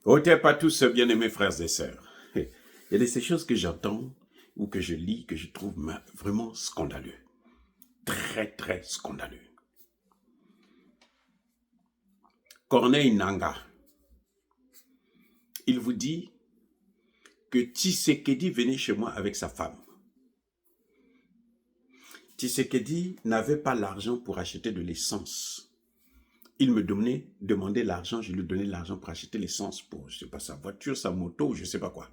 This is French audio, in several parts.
Ôtez pas tous, bien-aimés frères et sœurs. Il y a de ces choses que j'entends ou que je lis que je trouve vraiment scandaleux. Très, très scandaleux. Corneille Nangaa, il vous dit que Tshisekedi venait chez moi avec sa femme. Tshisekedi n'avait pas l'argent pour acheter de l'essence. Il me demandait l'argent, je lui donnais l'argent pour acheter l'essence pour, je sais pas, sa voiture, sa moto, je sais pas quoi.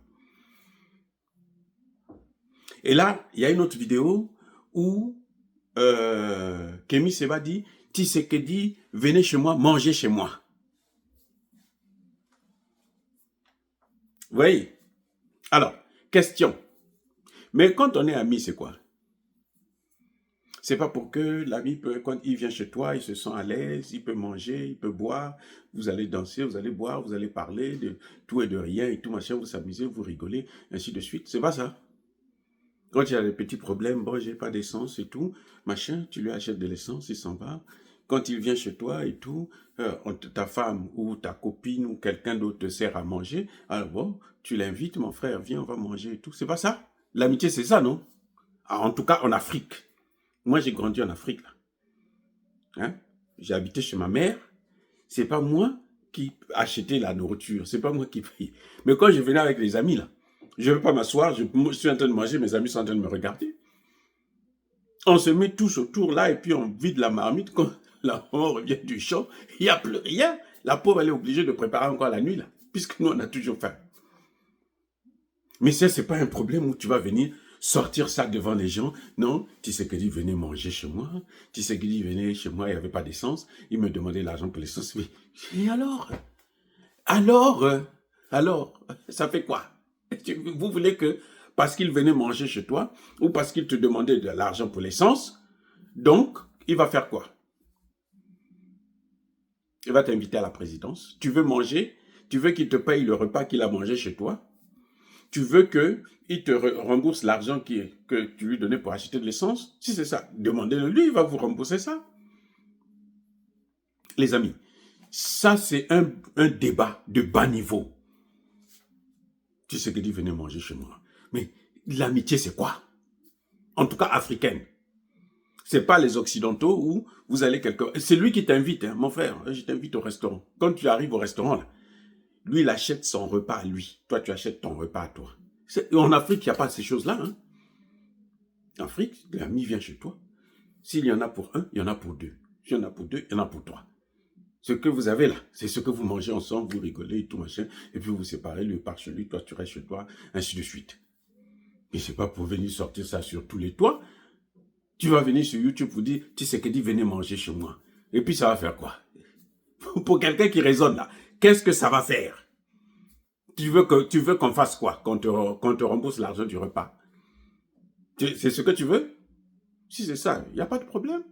Et là, il y a une autre vidéo où Kémy Seba dit, Tshisekedi, venez chez moi, mangez chez moi. Vous voyez? Alors, question. Mais quand on est amis, c'est quoi? C'est pas pour que l'ami peut, quand il vient chez toi, il se sent à l'aise, il peut manger, il peut boire, vous allez danser, vous allez boire, vous allez parler de tout et de rien et tout machin, vous s'amusez, vous rigolez, ainsi de suite. C'est pas ça. Quand il y a des petits problèmes, bon, j'ai pas d'essence et tout, machin, tu lui achètes de l'essence, il s'en va. Quand il vient chez toi et tout, ta femme ou ta copine ou quelqu'un d'autre te sert à manger, alors bon, tu l'invites, mon frère, viens, on va manger et tout. C'est pas ça. L'amitié, c'est ça, non? En tout cas, en Afrique. Moi, j'ai grandi en Afrique, là. Hein? J'ai habité chez ma mère. C'est pas moi qui achetais la nourriture. C'est pas moi qui payais. Mais quand je venais avec les amis, là, je ne veux pas m'asseoir, je suis en train de manger, mes amis sont en train de me regarder. On se met tous autour là et puis on vide la marmite. Quand la maman revient du champ, il n'y a plus rien. La pauvre, elle est obligée de préparer encore la nuit, là, puisque nous, on a toujours faim. Mais ça, c'est pas un problème où tu vas venir sortir ça devant les gens. Non, Tshisekedi venait manger chez moi. Tshisekedi venait chez moi, il n'y avait pas d'essence. Il me demandait l'argent pour l'essence. Et alors, ça fait quoi? Vous voulez que, parce qu'il venait manger chez toi, ou parce qu'il te demandait de l'argent pour l'essence, donc, il va faire quoi? Il va t'inviter à la présidence. Tu veux manger? Tu veux qu'il te paye le repas qu'il a mangé chez toi? Tu veux qu'il te rembourse l'argent que tu lui donnais pour acheter de l'essence? Si c'est ça, demandez-le lui, il va vous rembourser ça. Les amis, ça c'est un débat de bas niveau. Tu sais que dit venez manger chez moi. Mais l'amitié c'est quoi? En tout cas africaine. C'est pas les occidentaux où vous allez quelque... C'est lui qui t'invite, hein, mon frère, je t'invite au restaurant. Quand tu arrives au restaurant, là, lui il achète son repas à lui. Toi tu achètes ton repas à toi. En Afrique, il n'y a pas ces choses-là. Hein. En Afrique, l'ami vient chez toi. S'il y en a pour un, il y en a pour deux. S'il y en a pour deux, il y en a pour trois. Ce que vous avez là, c'est ce que vous mangez ensemble, vous rigolez et tout machin, et puis vous séparez, lui part chez lui, toi tu restes chez toi, ainsi de suite. Mais c'est pas pour venir sortir ça sur tous les toits. Tu vas venir sur YouTube, vous dire, Tshisekedi, venez manger chez moi. Et puis ça va faire quoi? Pour quelqu'un qui raisonne là, qu'est-ce que ça va faire? Tu veux qu'on fasse quoi? Qu'on te rembourse l'argent du repas? C'est ce que tu veux? Si c'est ça, il n'y a pas de problème.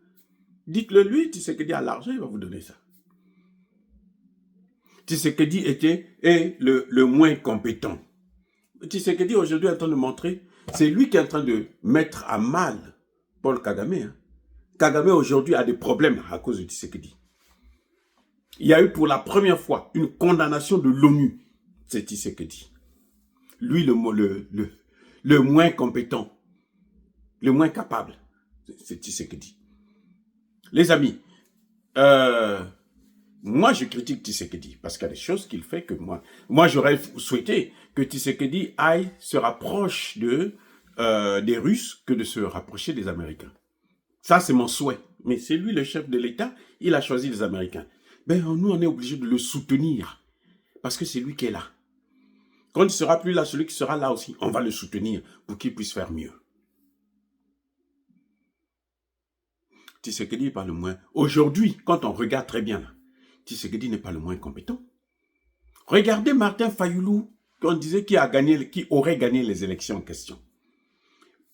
Dites-le lui, Tshisekedi a l'argent, il va vous donner ça. Tshisekedi est le moins compétent. Tshisekedi aujourd'hui est en train de montrer, c'est lui qui est en train de mettre à mal Paul Kagame. Hein. Kagame aujourd'hui a des problèmes à cause de Tshisekedi. Il y a eu pour la première fois une condamnation de l'ONU. C'est Tshisekedi. Lui le moins compétent, le moins capable, c'est Tshisekedi. Les amis, moi, je critique Tshisekedi parce qu'il y a des choses qu'il fait que moi j'aurais souhaité que Tshisekedi se rapproche des Russes que de se rapprocher des Américains. Ça, c'est mon souhait. Mais c'est lui le chef de l'État, il a choisi les Américains. Ben, nous, on est obligé de le soutenir parce que c'est lui qui est là. Quand il ne sera plus là, celui qui sera là aussi, on va le soutenir pour qu'il puisse faire mieux. Tshisekedi n'est pas le moins. Aujourd'hui, quand on regarde très bien là, Tshisekedi n'est pas le moins compétent. Regardez Martin Fayoulou, qu'on disait qui aurait gagné les élections en question.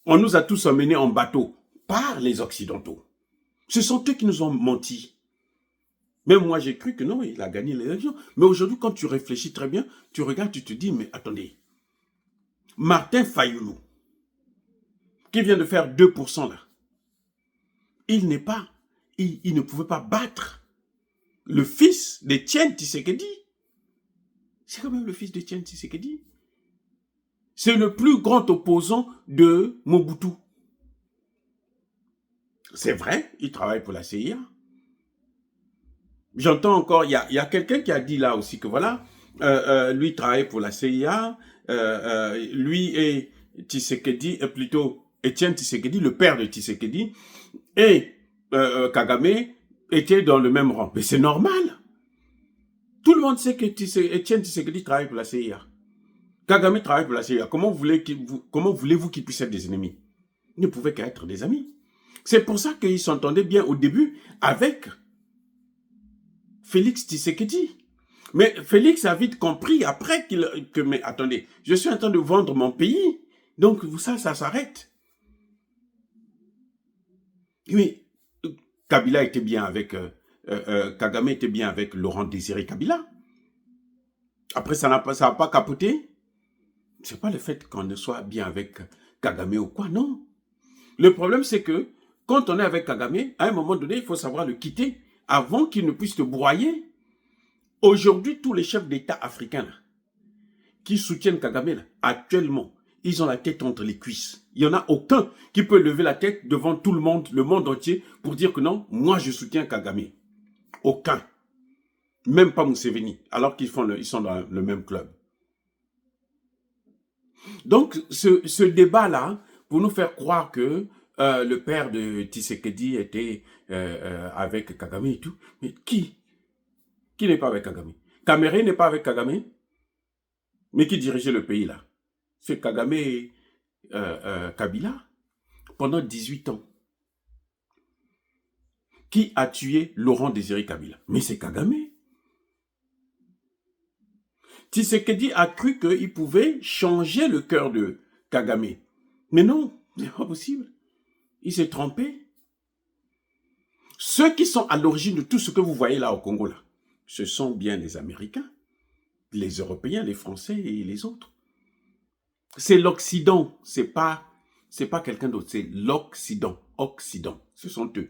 On nous a tous emmenés en bateau par les Occidentaux. Ce sont eux qui nous ont menti. Même moi, j'ai cru que non, il a gagné les élections. Mais aujourd'hui, quand tu réfléchis très bien, tu regardes, tu te dis, mais attendez. Martin Fayoulou, qui vient de faire 2% là, il ne pouvait pas battre le fils d'Étienne Tshisekedi. C'est quand même le fils de Etienne Tshisekedi. C'est le plus grand opposant de Mobutu. C'est vrai, il travaille pour la CIA. J'entends encore, il y a quelqu'un qui a dit là aussi que voilà, lui travaille pour la CIA, lui et Tshisekedi, plutôt Etienne Tshisekedi, le père de Tshisekedi, et Kagame étaient dans le même rang. Mais c'est normal. Tout le monde sait que Etienne Tshisekedi travaille pour la CIA. Kagame travaille pour la CIA. Comment voulez-vous qu'ils puissent être des ennemis? Ils ne pouvaient qu'être des amis. C'est pour ça qu'ils s'entendaient bien au début avec Félix Tshisekedi. Mais Félix a vite compris après mais attendez, je suis en train de vendre mon pays. Donc ça s'arrête. Mais Kabila était bien avec... Kagame était bien avec Laurent Désiré Kabila. Après, ça n'a pas capoté. C'est pas le fait qu'on ne soit bien avec Kagame ou quoi, non. Le problème, c'est que quand on est avec Kagame, à un moment donné, il faut savoir le quitter avant qu'il ne puisse te broyer. Aujourd'hui, tous les chefs d'État africains là, qui soutiennent Kagame, là, actuellement, ils ont la tête entre les cuisses. Il n'y en a aucun qui peut lever la tête devant tout le monde entier, pour dire que non, moi je soutiens Kagame. Aucun. Même pas Museveni, alors qu'ils sont dans le même club. Donc, ce débat-là, pour nous faire croire que le père de Tshisekedi était avec Kagame et tout, mais qui n'est pas avec Kagame? Kamere n'est pas avec Kagame, mais qui dirigeait le pays là? C'est Kagame et Kabila pendant 18 ans. Qui a tué Laurent Désiré Kabila? Mais c'est Kagame. Tshisekedi a cru qu'il pouvait changer le cœur de Kagame. Mais non, c'est pas possible. Il s'est trompé. Ceux qui sont à l'origine de tout ce que vous voyez là au Congo, là, ce sont bien les Américains, les Européens, les Français et les autres. C'est l'Occident, c'est pas quelqu'un d'autre, c'est l'Occident. Occident, ce sont eux.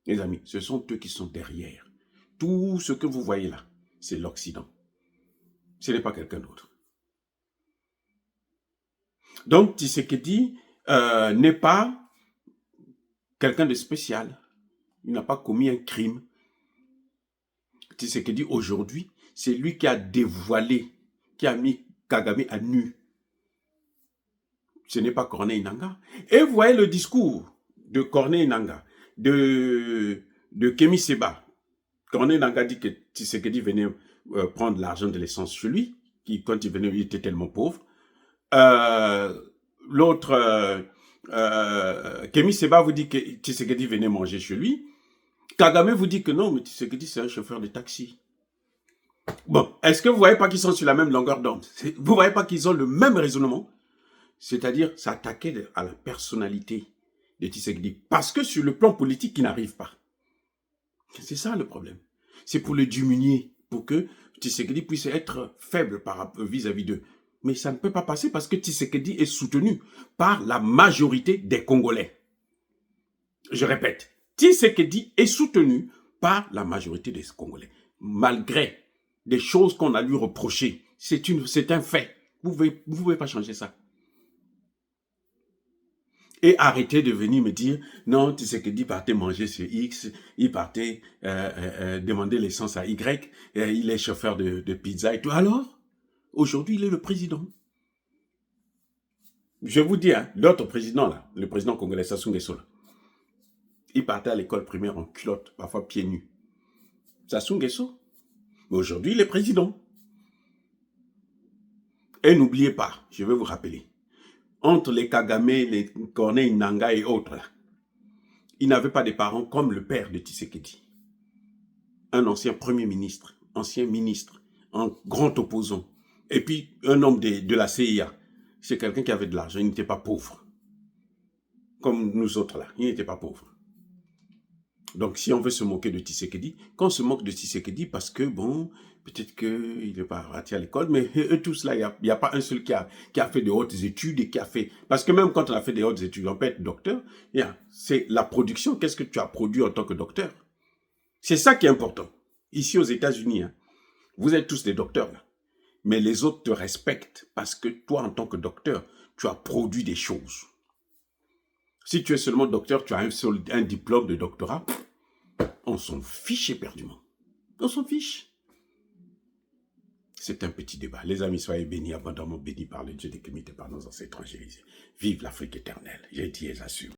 Les amis, ce sont eux qui sont derrière. Tout ce que vous voyez là, c'est l'Occident. Ce n'est pas quelqu'un d'autre. Donc, Tshisekedi n'est pas quelqu'un de spécial. Il n'a pas commis un crime. Tshisekedi, aujourd'hui, c'est lui qui a dévoilé, qui a mis Kagame à nu. Ce n'est pas Corneille Nangaa. Et vous voyez le discours de Corneille Nangaa, de Kémy Séba. Corneille Nangaa dit que Tshisekedi venait prendre l'argent de l'essence chez lui, quand il venait, il était tellement pauvre. L'autre, Kémy Séba vous dit que Tshisekedi venait manger chez lui. Kagame vous dit que non, mais Tshisekedi c'est un chauffeur de taxi. Bon, est-ce que vous ne voyez pas qu'ils sont sur la même longueur d'onde? Vous ne voyez pas qu'ils ont le même raisonnement? C'est-à-dire s'attaquer à la personnalité de Tshisekedi. Parce que sur le plan politique, il n'arrive pas. C'est ça le problème. C'est pour le diminuer, pour que Tshisekedi puisse être faible vis-à-vis d'eux. Mais ça ne peut pas passer parce que Tshisekedi est soutenu par la majorité des Congolais. Je répète, Tshisekedi est soutenu par la majorité des Congolais. Malgré des choses qu'on a lui reprochées. C'est un fait. Vous ne pouvez pas changer ça. Et arrêtez de venir me dire, non, Tshisekedi partait manger chez X, il partait demander l'essence à Y, il est chauffeur de pizza et tout. Alors, aujourd'hui, il est le président. Je vous dis, hein, l'autre président, là, le président congolais, Sassou Nguesso, là, il partait à l'école primaire en culotte, parfois pieds nus. Sassou Nguesso. Mais aujourd'hui, il est président. Et n'oubliez pas, je vais vous rappeler, entre les Kagame, les Corneille Nangaa et autres, là, ils n'avaient pas des parents comme le père de Tshisekedi. Un ancien premier ministre, ancien ministre, un grand opposant. Et puis, un homme de la CIA. C'est quelqu'un qui avait de l'argent, il n'était pas pauvre. Comme nous autres là, il n'était pas pauvre. Donc, si on veut se moquer de Tshisekedi, qu'on se moque de Tshisekedi parce que, bon, peut-être qu'il n'est pas parti à l'école, mais eux tous là, il n'y a pas un seul qui a fait de hautes études et qui a fait... Parce que même quand on a fait des hautes études, on peut être docteur, c'est la production, qu'est-ce que tu as produit en tant que docteur? C'est ça qui est important. Ici aux États-Unis, hein, vous êtes tous des docteurs là. Mais les autres te respectent parce que toi, en tant que docteur, tu as produit des choses. Si tu es seulement docteur, tu as un diplôme de doctorat, on s'en fiche éperdument. On s'en fiche. C'est un petit débat. Les amis, soyez bénis, abondamment bénis par le Dieu des Kémites et par nos ancêtres évangélisés. Vive l'Afrique éternelle. J'ai dit et j'assure.